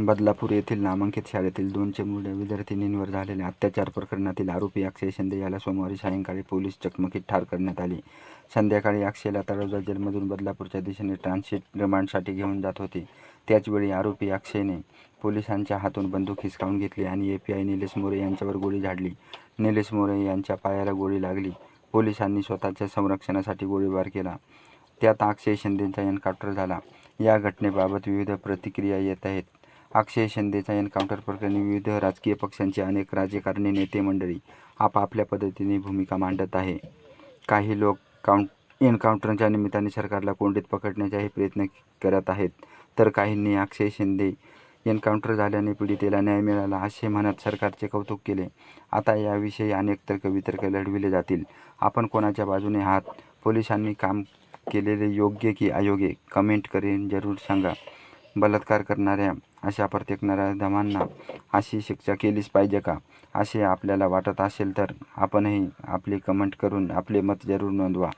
बदलापूर येथील नामांकित शाळेतील 2 चिमुरड्या विद्यार्थिनींवर झालेल्या अत्याचार प्रकरणातील आरोपी अक्षय शिंदे याला सोमवारी सायंकाळी पोलीस चकमकीत ठार करण्यात आले. संध्याकाळी अक्षयला तळोजा जेलमधून बदलापूरच्या दिशेने ट्रान्झिट रिमांडसाठी घेऊन जात होते. त्याचवेळी आरोपी अक्षयने पोलिसांच्या हातून बंदूक हिसकावून घेतली आणि एपीआय निलेश मोरे यांच्यावर गोळी झाडली. निलेश मोरे यांच्या पायाला गोळी लागली. पोलिसांनी स्वतःच्या संरक्षणासाठी गोळीबार केला. त्यात अक्षय शिंदेचा एन्काउंटर झाला. या घटनेबाबत विविध प्रतिक्रिया येत आहेत. अक्षय शिंदेच्या एन्काउंटर प्रकरणी विविध राजकीय पक्षांची अनेक राजकारणी नेते मंडळी आपापल्या पद्धतीने भूमिका मांडत आहे. काही लोक एन्काउंटरच्या निमित्ताने सरकारला कोंडीत पकडण्याचाही प्रयत्न करत आहेत, तर काहींनी अक्षय शिंदे एन्काउंटर झाल्याने पीडितेला न्याय मिळाला असे म्हणत सरकारचे कौतुक केले. आता याविषयी अनेक तर्कवितर्क लढविले जातील. आपण कोणाच्या बाजूने आहात? पोलिसांनी काम केलेले योग्य की अयोग्य? कमेंट करून जरूर सांगा. बलात्कार करणाऱ्या अशा प्रत्येक नराधमांना अशी शिक्षा केलीच पाहिजे का, असे आपल्याला वाटत असेल तर आपणही आपली कमेंट करून आपले मत जरूर नोंदवा.